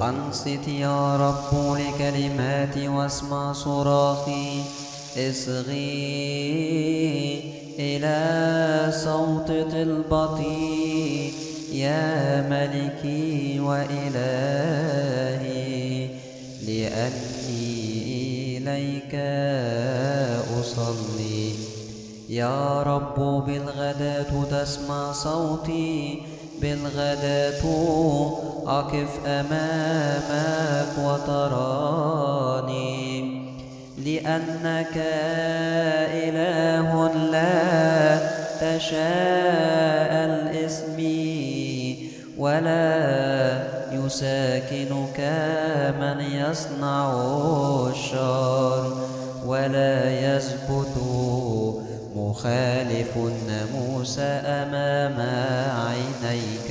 أنصت يا رب لكلماتي واسمع صراخي، اصغي إلى صوت طلبتي يا ملكي وإلهي، لأني إليك أصلي. يا رب بالغداة تسمع صوتي، بالغداة أقف أمامك وتراني، لأنك إله لا تشاء اسمي، ولا يساكنك من يصنع الشر، ولا يثبت مخالف الناموس أمام عينيك.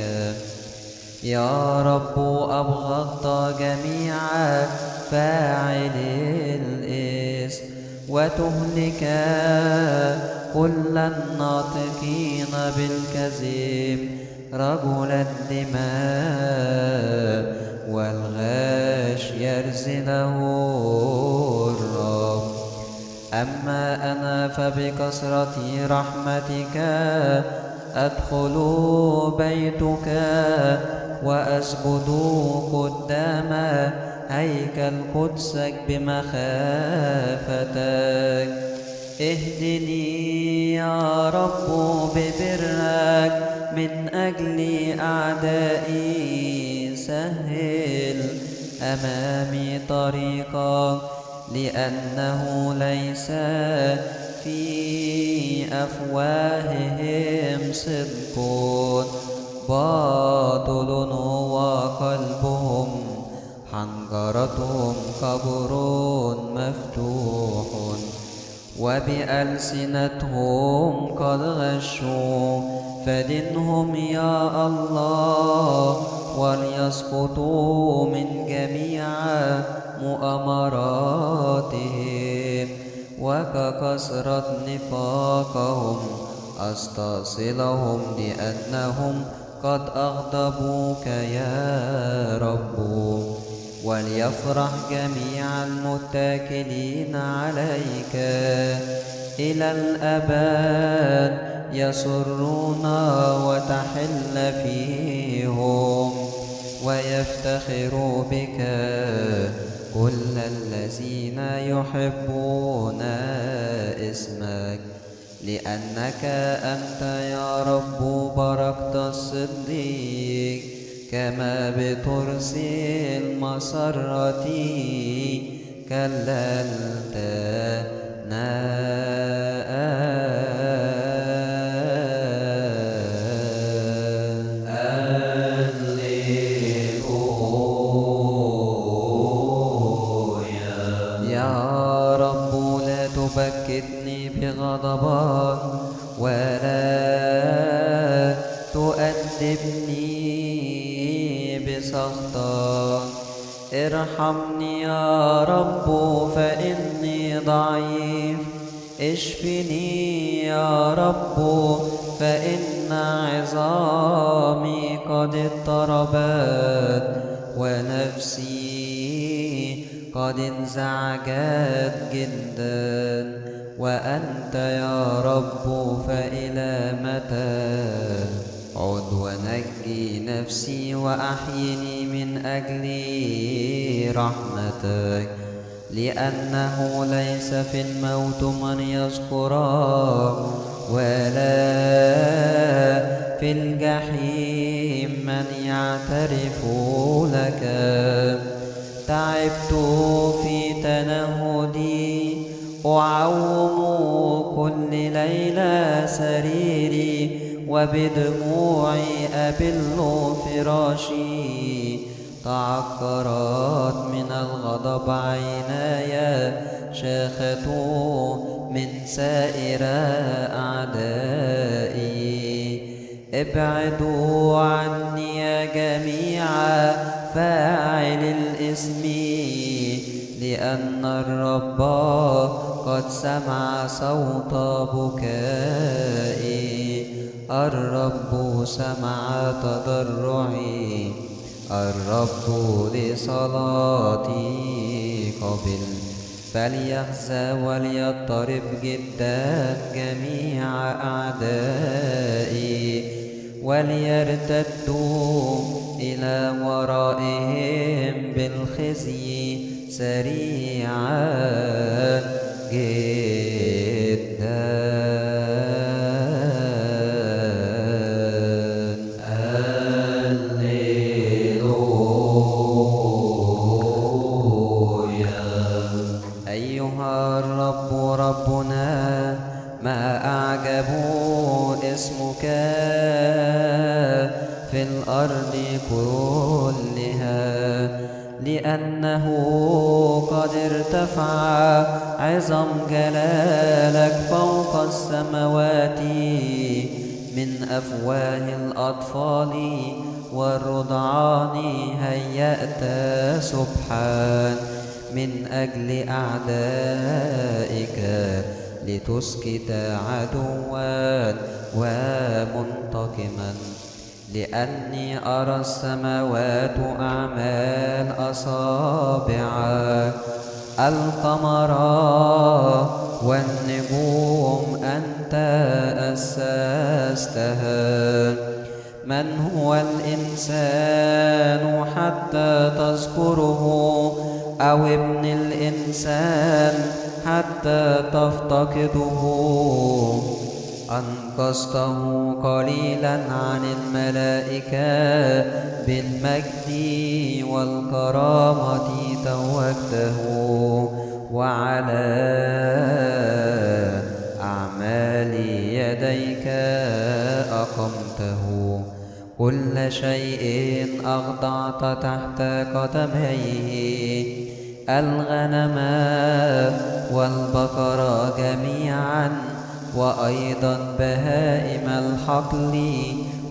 يا رب أبغضت جميع فاعلي الإثم، وتهلك كل الناطقين بالكذب، رجل الدماء والغاش يرزله الرب. أما أنا فبكثرة رحمتك أدخل بيتك وأسجد قدام هيكل قدسك بمخافتك. اهدني يا رب ببرك من أجل أعدائي، سهل أمامي طريقك، لأنه ليس في أفواههم صدق، باطل وقلبهم حنجرتهم قبر مفتوح، وبألسنتهم قد غشوا. فدنهم يا الله، وليسقطوا من جميع مؤامراتهم، وككثرة نفاقهم أستصلهم، لأنهم قد أغضبوك يا رب. وليفرح جميع المتكلين عليك، إلى الأبد يسرون وتحل فيهم، ويفتخر بك كل الذين يحبون اسمك، لأنك أنت يا رب باركت الصديق، كما بترس المسرة كللتنا. يا رب لا تبكتني بغضبك، ولا تؤدبني بسخطك. ارحمني يا رب فإني ضعيف، اشفني يا رب فإن عظامي قد اضطربت، ونفسي قد انزعجت جدا. وأنت يا رب فإلى متى؟ عد ونجي نفسي وأحيني من أجل رحمتك، لأنه ليس في الموت من يذكرك، ولا في الجحيم من يعترف لك. تعبت في تنهدي، أعوم كل ليلة سريري، وبدموعي أبل فراشي. تعكرت من الغضب عيناي، شاخت من سائر أعدائي. ابعدوا عني يا جميع فاعل الإثم، لأن الرب قد سمع صوت بكائي. الرب سمع تضرعي، الرب لصلاتي قبل. فليخزى وليضطرب جدا جميع أعدائي، وليرتدوا إلى ورائهم بالخزي سريعا جدا. أيها الرب ربنا، ما أعجب اسمك في الأرض كلها، لأنه قد ارتفع عظم جلالك فوق السماوات. من أفواه الأطفال والرضعان هيأت سبحان من أجل أعدائك، لتسكت عدوا ومنتقما. لأني أرى السماوات أعمال أصابعك، القمر والنجوم أنت أسستها. من هو الإنسان حتى تذكره، أو ابن الإنسان حتى تفتقده؟ أنقذته قليلا عن الملائكة، بالمجد والكرامة توجته، وعلى أعمال يديك أقمته. كل شيء أخضعت تحت قدميه، الغنم والبقر جميعا، وأيضا بهائم الحقل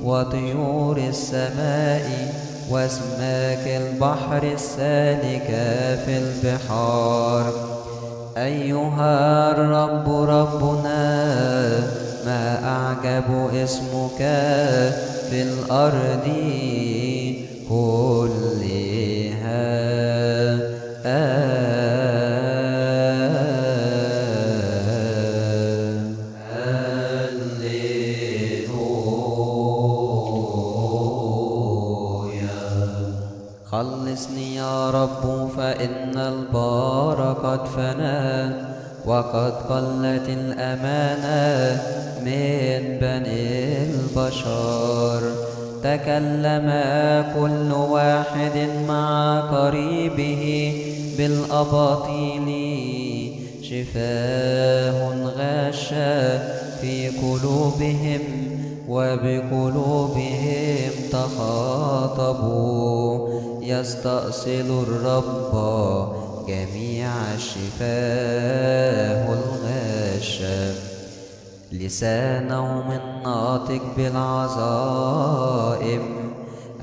وطيور السماء، واسماك البحر السالكة في البحار. أيها الرب ربنا، ما أعجب اسمك في الأرض كلها. خلصني يا رب، فإن البار قد فنى، وقد قلت الأمانة من بني البشر. تكلم كل واحد مع قريبه بالأباطيل، شفاه غشا في قلوبهم، وبقلوبهم تخاطبوا. يستأصل الرب جميع الشفاه الغشا، لسانهم الناطق بالعظائم.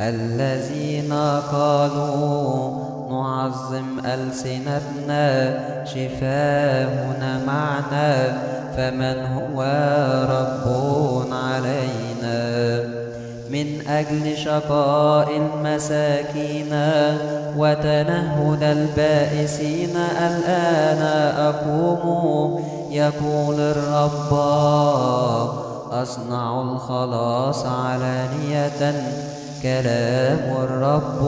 الذين قالوا نعظم ألسنتنا، شفاهنا معنا، فمن هو رب علينا؟ من أجل شقاء المساكين وتنهد البائسين الآن أقوم، يقول الرب، أصنع الخلاص علانية. كلام الرب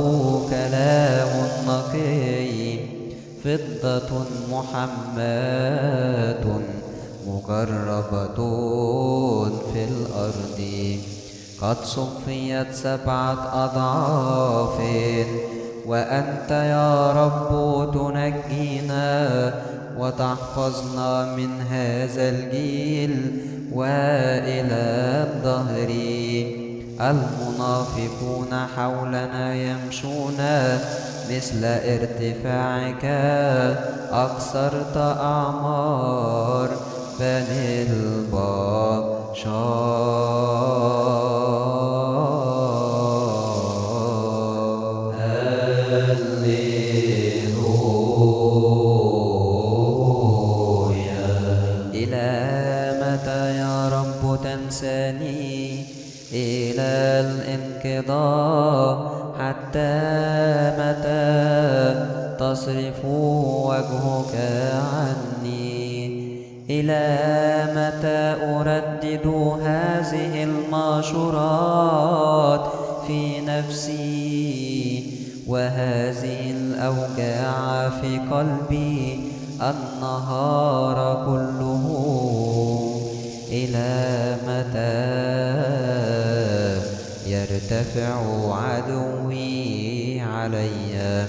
كلام نقي، فضة محماة مجربة في الأرض. قد صفيت 7 أضعاف، وأنت يا رب تنجينا وتحفظنا من هذا الجيل وإلى الدهر. المنافقون حولنا يمشون، مثل ارتفاعك أكثرت أعمار بني البشر. تنساني إلى الانقضاء، حتى تصرف وجهك عني؟ إلى متى أردد هذه المشورات في نفسي، وهذه الأوجاع في قلبي النهار كله؟ إلى متى يرتفع عدوي علي؟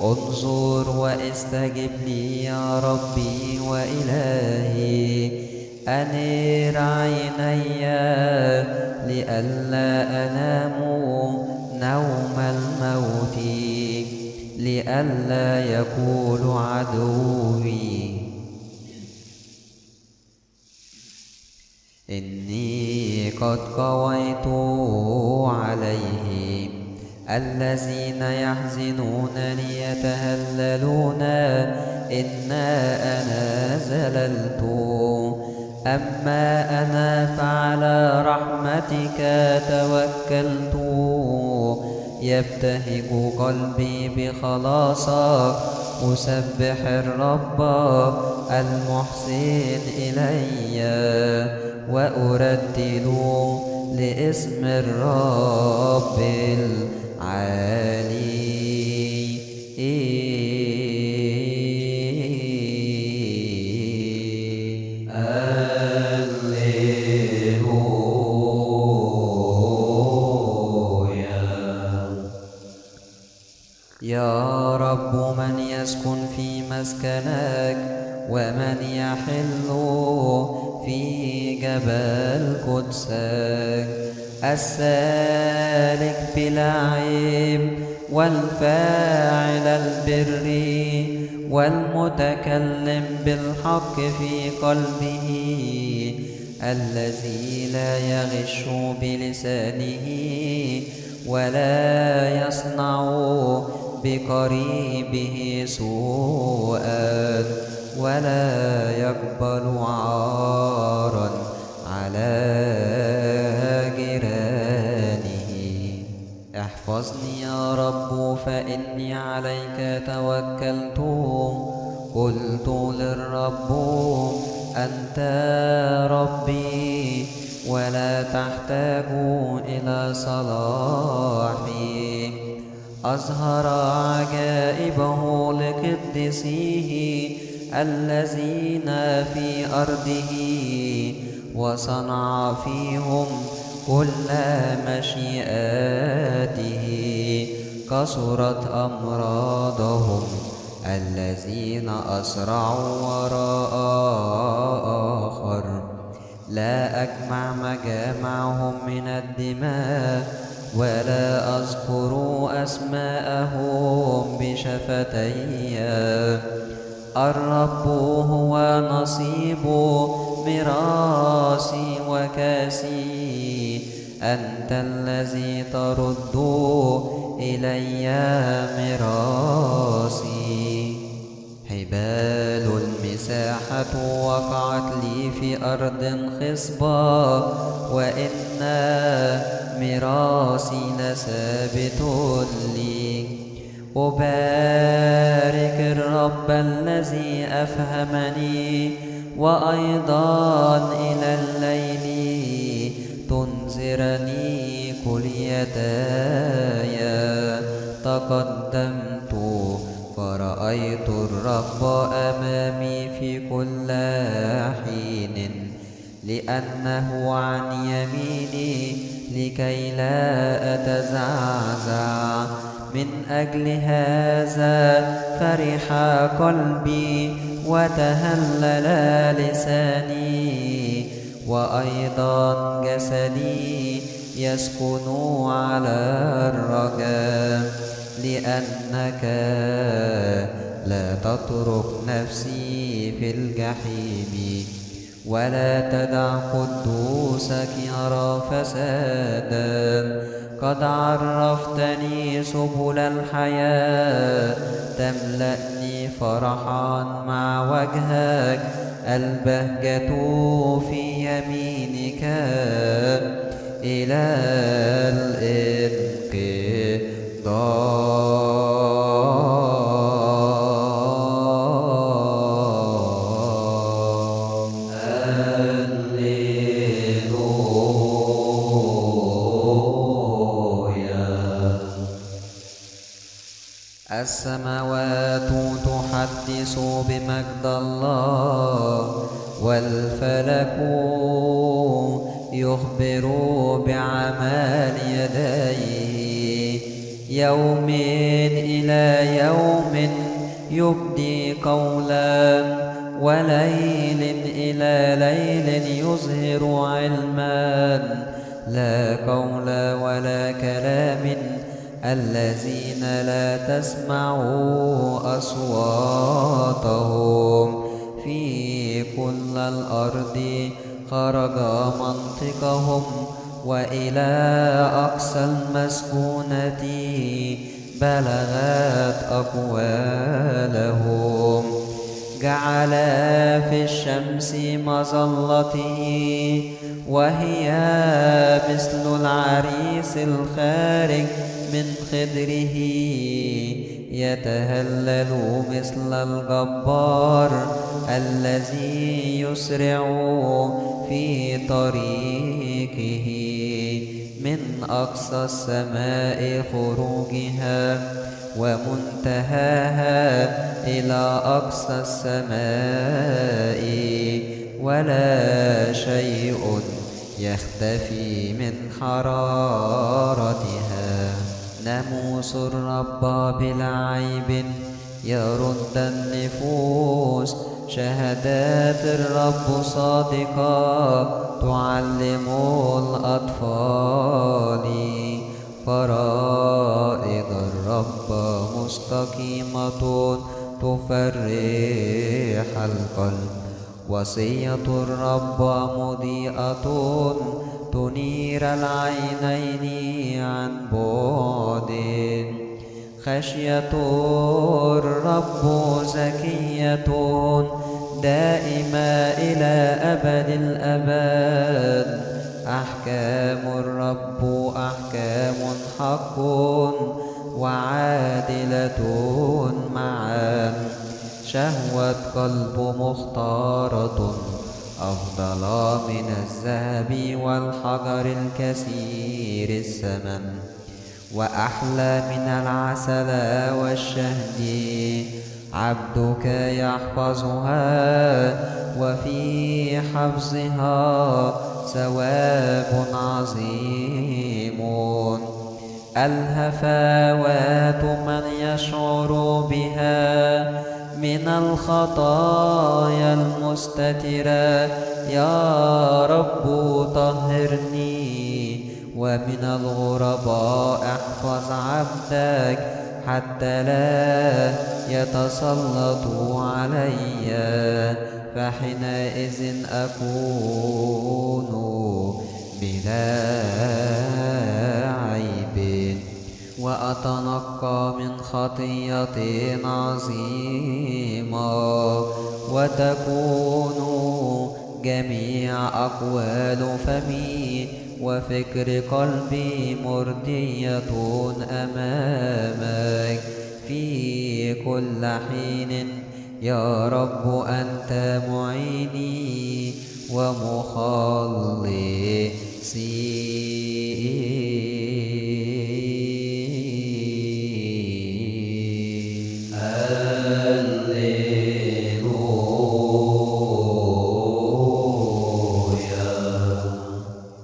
انظر واستجب لي يا ربي وإلهي، أنر عيني لئلا أنام نوم الموت، لئلا يقول عدوي إني قد قويت عليه. الذين يحزنونني يتهللون إنا أنا زللت، أما أنا فعلى رحمتك توكلت. يبتهج قلبي بخلاصك، أسبح الرب المحسن إلي، وأرتل لاسم الرب العالي. يا رب من يسكن في مسكنك، ومن يحل في جبل قدسك؟ السالك بلا عيب، والفاعل البر، والمتكلم بالحق في قلبه، الذي لا يغش بلسانه، ولا يصنع بقريبه سوءا، ولا يقبل عارا على جيرانه. احفظني يا رب فإني عليك توكلت. قلت للرب أنت ربي، ولا تحتاج إلى صلاحي. أظهر عجائبه لقدسيه الذين في أرضه، وصنع فيهم كل مشيئاته. كثرت أمراضهم الذين أسرعوا وراء آخر. لا أجمع مجامعهم من الدماء، ولا أذكر أسماءهم بشفتي. الرب هو نصيب ميراثي وكاسي، أنت الذي ترد إلي ميراثي. حبال المساحة وقعت لي في أرض خصبة، وإن ميراثي لثابت لي. أبارك الرب الذي أفهمني، وأيضا إلى الليل تنذرني كليتاي. تقدمت فرأيت الرب أمامي في كل حين، لأنه عن يميني لكي لا أتزعزع. من أجل هذا فرح قلبي وتهلل لساني، وأيضا جسدي يسكن على الرجاء، لأنك لا تترك نفسي في الجحيم، ولا تدع قدوسك يرى فسادا. قد عرفتني سبل الحياة، تملأني فرحا مع وجهك. البهجة في يمينك إلى الانقضاء. السماوات تحدث بمجد الله، والفلك يخبر بعمل يديه. يوم إلى يوم يبدي قولا، وليل إلى ليل يظهر علما. لا قول ولا كلام الذين لا تسمعوا أصواتهم. في كل الأرض خرج منطقهم، وإلى أقصى المسكونة بلغت أقوالهم. جعل في الشمس مظلته، وهي مثل العريس الخارج من خدره، يتهلل مثل الجبار الذي يسرع في طريقه. من أقصى السماء خروجها، ومنتهاها إلى أقصى السماء، ولا شيء يختفي من حرارتها. ناموس الرب بلا عيب يرد النفوس، شهادات الرب صادقة تعلم الأطفال. فرائض الرب مستقيمة تفرح القلب، وصية الرب مضيئة تنير العينين عن بعد. خشية الرب زكية دائمة إلى أبد الأبد. أحكام الرب أحكام حق وعادلة معا. شهوة قلب مختارة أفضل من الذهب والحجر الكثير الثمن، وأحلى من العسل والشهد. عبدك يحفظها، وفي حفظها ثواب عظيم. الهفوات من يشعر بها من الخطايا المستترة. يا رب طهرني، ومن الغرباء احفظ عبدك، حتى لا يتسلطوا علي، فحينئذ أكون بلا عيب، وأتنقى من خطية عظيمة. وتكون جميع أقوال فمي وفكر قلبي مرضية أمامك في كل حين. يا رب أنت معيني ومخلصي.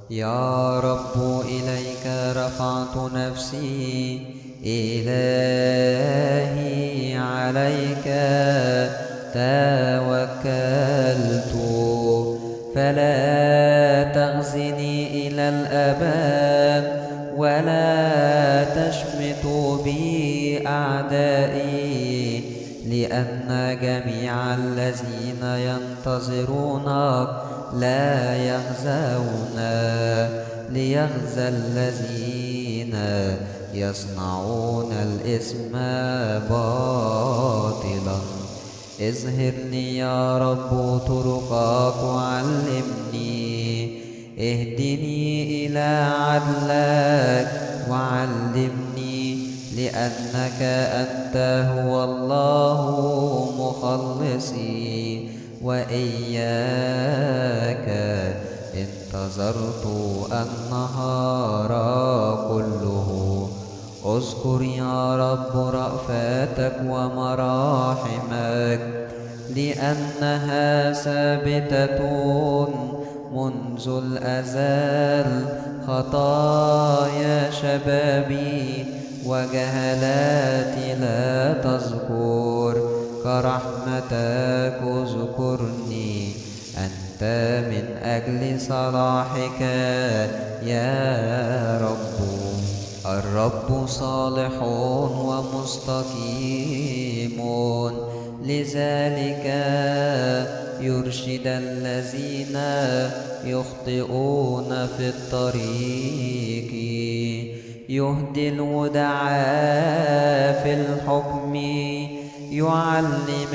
يا رب إليك رفعت نفسي، إلهي عليك توكلت. فلا تخزني إلى الأبد، ولا تشمت بي أعدائي، لأن جميع الذين ينتظرونك لا يخزون، ليخزى الذين يصنعون الإثم باطلا. اظهرني يا رب طرقك وعلمني، اهدني إلى عدلك وعلمني، لأنك أنت هو الله مخلصي، وإياك انتظرت النهار كله. اذكر يا رب رأفاتك ومراحمك، لأنها ثابتة منذ الأزل. خطايا شبابي وجهلاتي لا تذكر، كرحمتك اذكرني أنت من أجل صلاحك يا رب. الرب صالح ومستقيم، لذلك يرشد الذين يخطئون في الطريق. يهدي الودعاء في الحكم، يعلم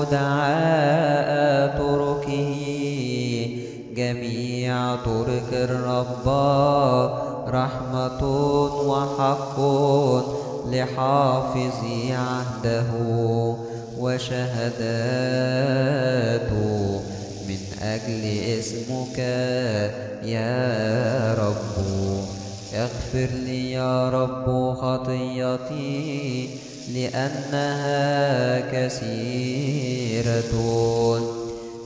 الودعاء طرقه. جميع طرق الرب رحمة وحق لحافظي عهده، وشهادات من أجل اسمك يا رب. اغفر لي يا رب خطيتي، لأنها كثيرة.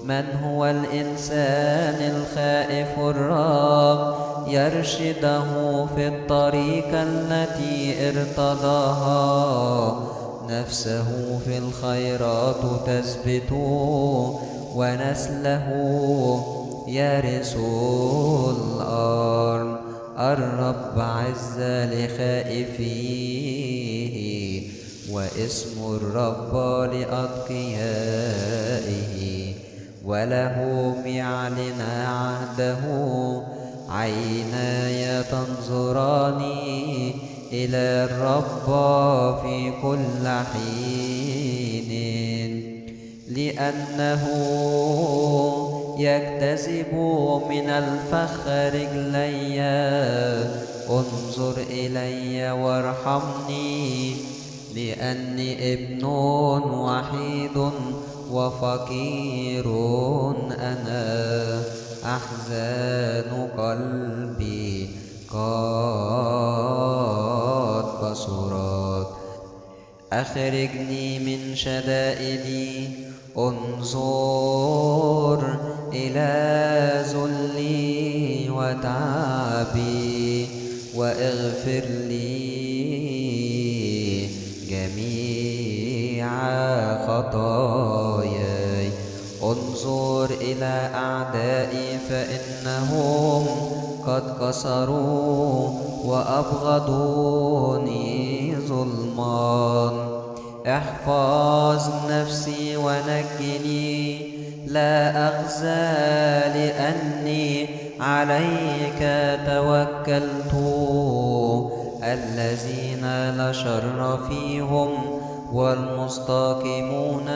من هو الإنسان الخائف الرب يرشده في الطريق التي ارتضاها. نفسه في الخيرات تثبت، ونسله يرث الأرض. الرب عز لخائفيه، واسم الرب لأتقيائه. وله يعلن عهده، عيناي تنظران إلى الرب في كل حين، لأنه يجتذب من الفخ رجلي. انظر إلي وارحمني، لأني ابن وحيد وفقير أنا. أحزان قلبي قد كثرت، أخرجني من شدائدي. انظر إلى ذلي وتعبي، واغفر لي جميع خطاياي. انظر إلى أعدائي، فإنهم قد كسروا وأبغضوني ظلما. احفظ نفسي ونجني، لا أخزى، لأني عليك توكلت. الذين لا شر فيهم والمستقيمون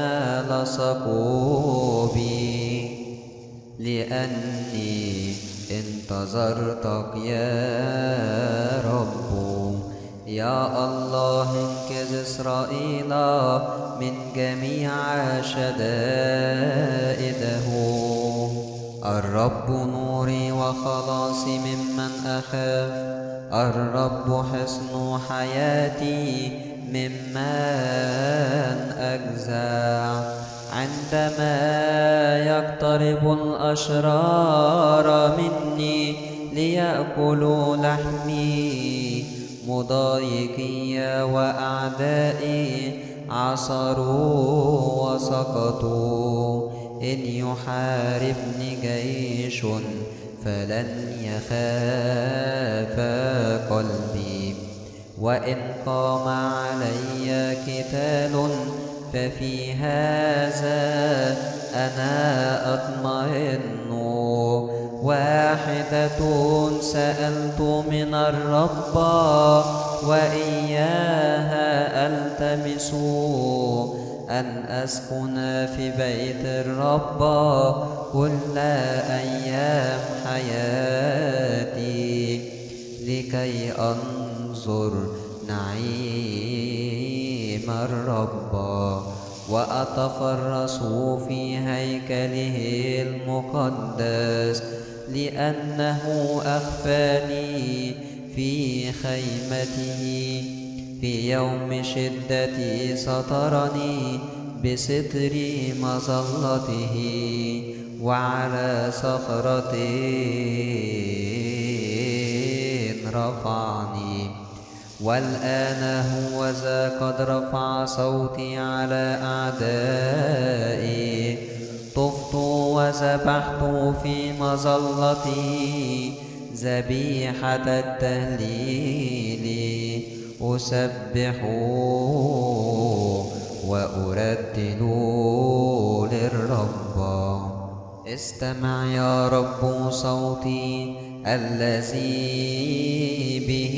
لصقوا بي، لأني انتظرتك يا رب. يا الله انقذ إسرائيل من جميع شدائده. الرب نوري وخلاصي ممن أخاف، الرب حصن حياتي ممن أجزع. عندما يقترب الأشرار مني ليأكلوا لحمي، مضايقي وأعدائي عصروا وسقطوا. إن يحاربني جيش فلن يخاف قلبي، وإن قام علي قتال ففي هذا أنا أطمئن. واحدة سألت من الرب، وإياها ألتمس، أن أسكن في بيت الرب كل أيام حياتي، لكي أنظر نعيم الرب وأتفرس في هيكله المقدس. لأنه أخفاني في خيمته، في يوم شدتي سترني بستر مظلته، وعلى صخرة رفعني. والآن هوذا قد رفع صوتي على أعدائي، طفت وذبحت في مظلتي ذبيحة التهليل، أسبح وأرتل للرب. استمع يا رب صوتي الذي به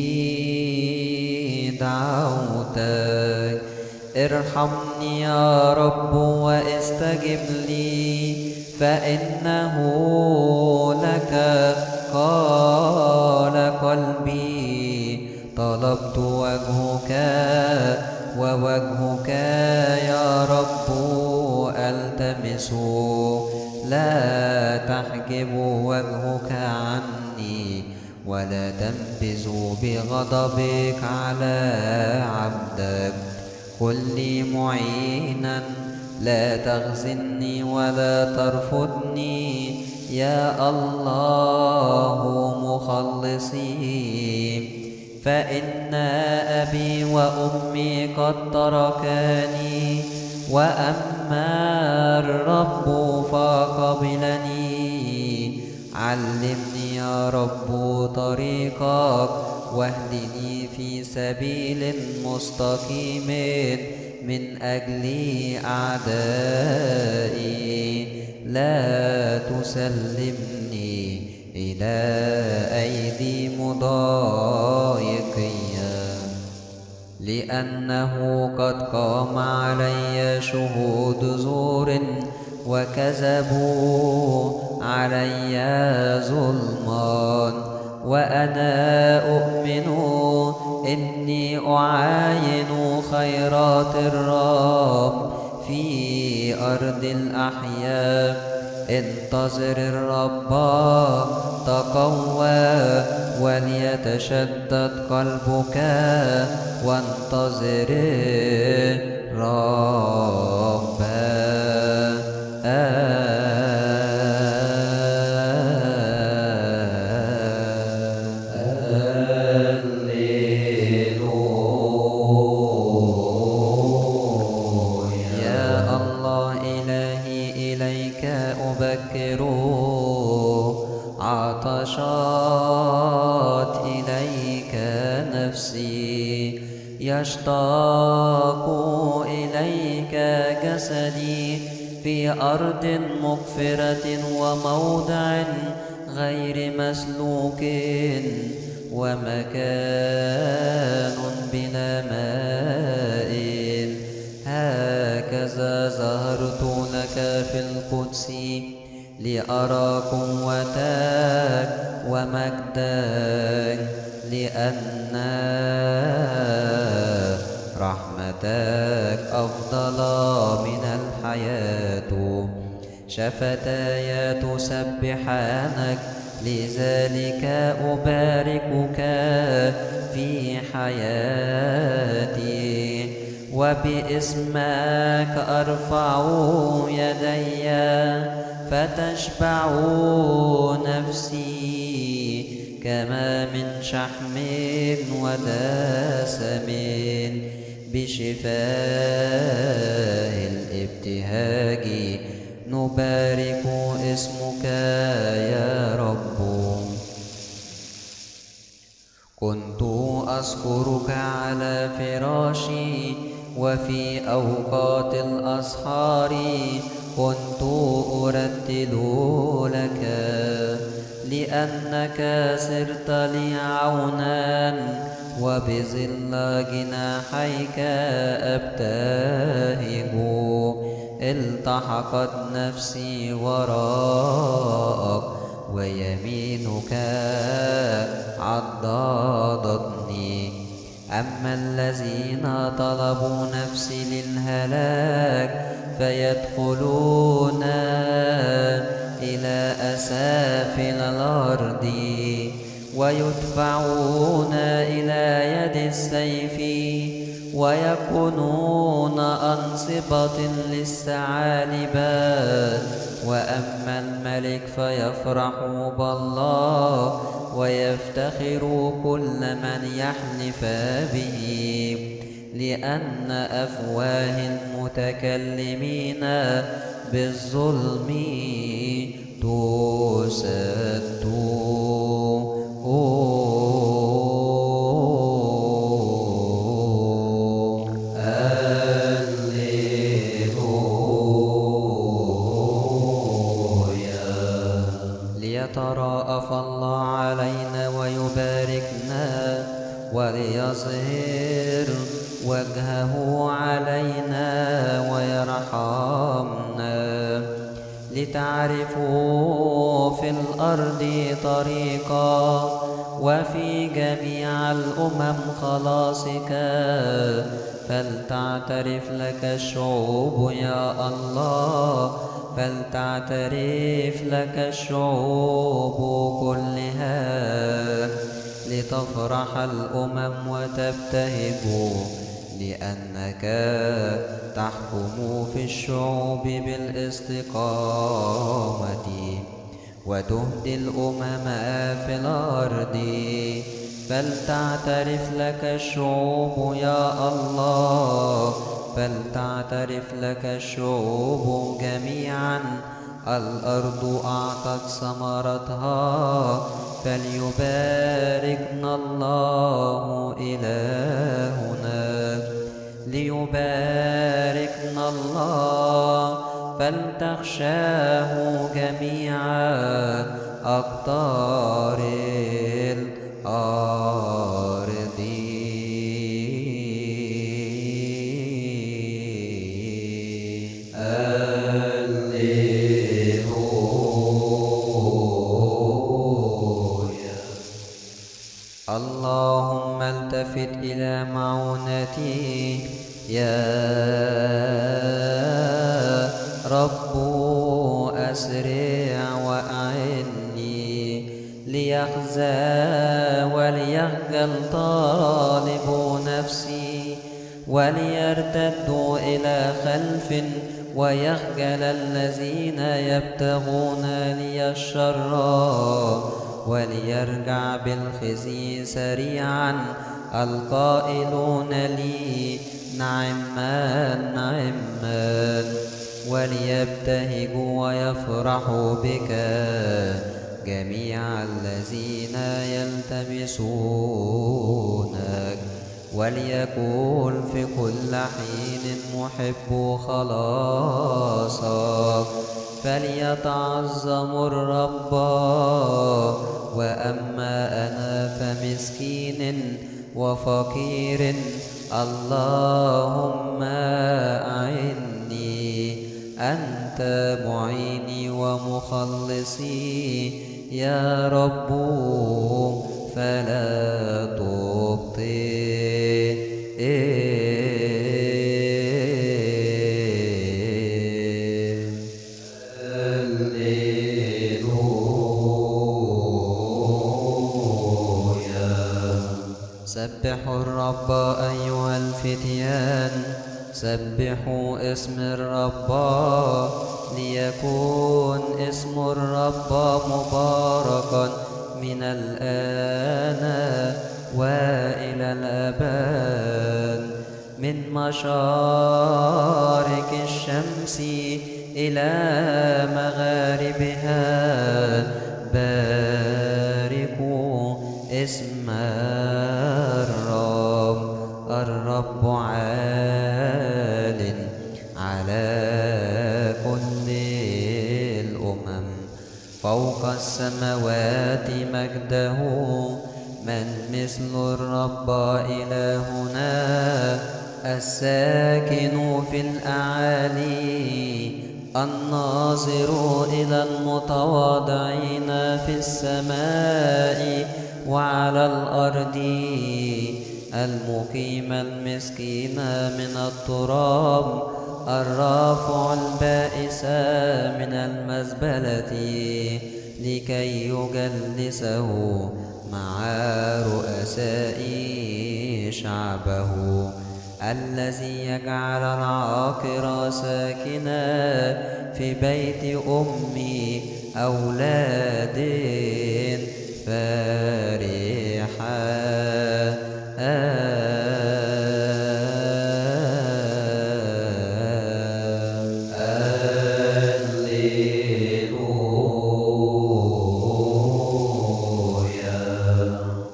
دعوتك، ارحمني يا رب واستجب لي، فإنه لك قال قلبي. طلبت وجهك ووجهك يا رب ألتمس، لا تحجب وجهك عني، ولا تنبذ بغضبك على عبدك. كن لي معينا، لا تخزني ولا ترفضني يا الله مخلصي. فإن أبي وأمي قد تركاني، وأما الرب فقبلني. علمني يا رب طريقك، واهدني في سبيل مستقيم من أجل أعدائي. لا تسلمني إلى أيدي مضايقين، لأنه قد قام علي شهود زور، وكذبوا علي ظلما. وأنا أؤمن إني أعاين خيرات الرب في أرض الأحياء. انتظر الرب، تقوى وليتشدد قلبك، وانتظر الرب. عطشت إليك نفسي، يشتاق إليك جسدي، في أرض مقفرة وموضع غير مسلوك، ومكان بلا ماء. هكذا ظهرت لك في القدس، لأرى قوتك ومجدك، لأن رحمتك أفضل من الحياة. شفتاي تسبحانك، لذلك أباركك في حياتي، وباسمك أرفع يدي، فتشبع نفسي كما من شحم ودسم، بشفاء الابتهاج نبارك اسمك يا رب. كنت أذكرك على فراشي، وفي أوقات الأسحار كنت أرتل لك، لأنك صرت لي عونا، وبظل جناحيك أبتهج. التحقت نفسي وراءك، ويمينك عضدتني. أما الذين طلبوا نفسي للهلاك، فيدخلون إلى أسافل الأرض، ويدفعون إلى يد السيف، ويكونون أنصبة للثعالبات. وأما الملك فيفرح بالله ويفتخر كل من يحلف به، لأن أفواه المتكلمين بالظلم تسد. ليتراءف الله علينا ويباركنا وليظهر وجهه علينا ويرحمنا. لتعرفوا في الأرض طريقا وفي جميع الأمم خلاصك، فلتعترف لك الشعوب يا الله، فلتعترف لك الشعوب كلها. لتفرح الأمم وتبتهج، لأنك تحكم في الشعوب بالاستقامة وتهدي الأمم في الأرض. فلتعترف لك الشعوب يا الله، فلتعترف لك الشعوب جميعا. الأرض أعطت ثمرتها، فليباركنا الله إلهنا. ليباركنا الله، فلتخشاه جميع أقطار الأرض. اللهم التفت إلى معونتي يا رب، أسرع وأعني. ليخزى وليخجل طالب نفسي، وليرتدوا إلى خلف، ويخجل الذين يبتغون لي الشر. وليرجع بالخزي سريعا القائلون لي نعما نعما. وليبتهجوا ويفرحوا بك جميع الذين يلتمسونك. وليكون في كل حين محب خلاصك، فليتعظم الرب. وأما أنا فمسكين وفقير، اللهم أعني. أنت معيني ومخلصي يا رب، فلا تبطئ. سبحوا الرب أيها الفتيان، سبحوا اسم الرب، ليكون اسم الرب مباركا من الآن وإلى الأبد. من مشارق الشمس إلى مغاربها باركوا اسم الرب. الرب عال على كل الأمم، فوق السماوات مجده. من مثل الرب إلهنا، الساكن في الأعالي، الناظر إلى المتواضعين في السماء وعلى الأرض، المقيم المسكين من التراب، الرافع البائس من المزبلة، لكي يجلسه مع رؤساء شعبه. الذي يجعل العاقر ساكنا في بيت أمي أولاد فرحا.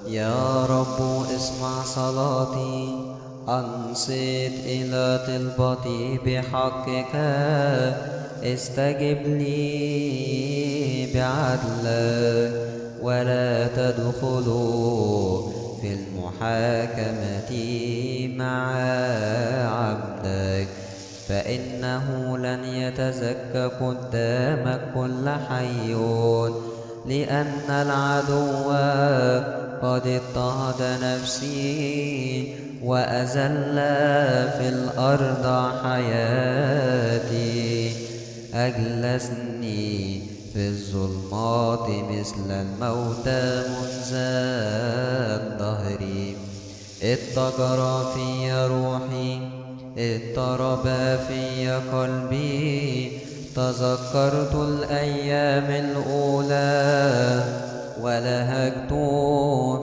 يا رب اسمع صلاتي، أنصت إلى طلبتي بحقك، استجب لي بعدلك، ولا تدخلوا في المحاكمة مع عبدك، فإنه لن يتزكى قدامك كل حي، لأن العدو قد اضطهد نفسي وأذل في الأرض حياتي. أجلسني في الظلمات مثل الموتى منذ الدهر. اضطجر في روحي، اضطرب في قلبي، تذكرت الأيام الأولى ولهجت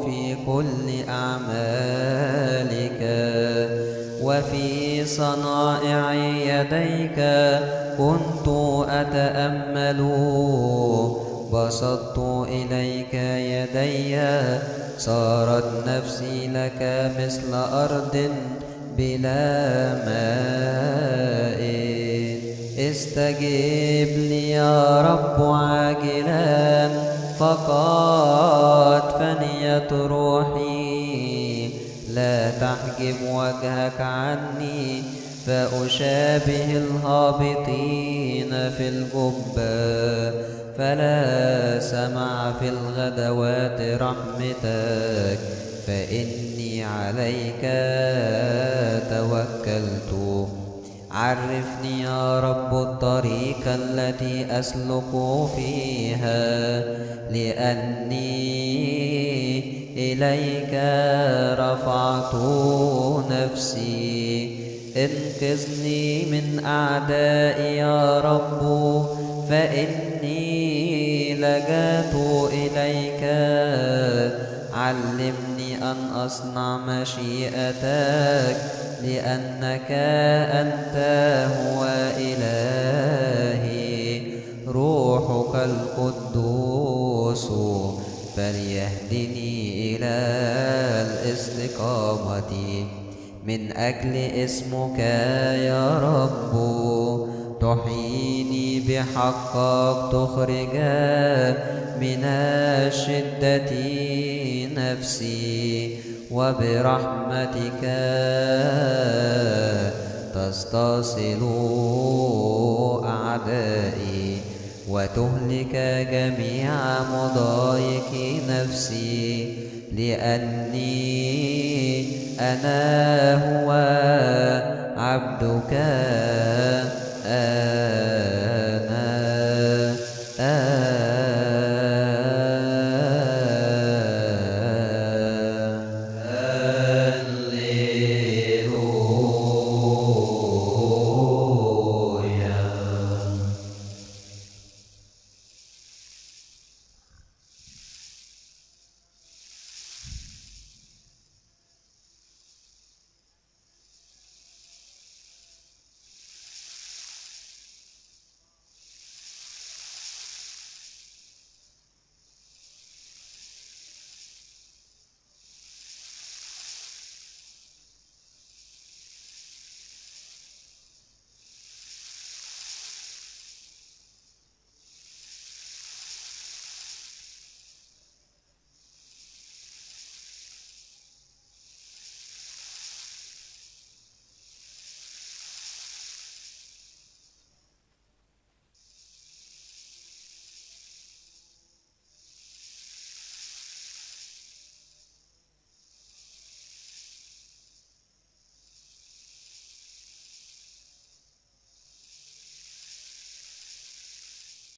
في كل أعمالك، وفي صنائع يديك كنت أتأمل. بسطت إليك يدي، صارت نفسي لك مثل أرض بلا ماء. استجب لي يا رب عاجلا، فقد فنيت روحي. لا تحجب وجهك عني، فأشابه الهابطين في الجبة. فلا سمع في الغدوات رحمتك، فإني عليك توكلت. عرفني يا رب الطريق التي أسلك فيها، لأني إليك رفعت نفسي. انقذني من أعدائي يا رب، فإني لجأت إليك. علمني أن أصنع مشيئتك، لأنك أنت هو إلهي. روحك القدوس فليهدني إلى الاستقامة. من أجل اسمك يا رب تحييني بحقك، تخرج من الشدة نفسي، وبرحمتك تستصل أعدائي، وتهلك جميع مضايق نفسي. لأني أنا هو عبدك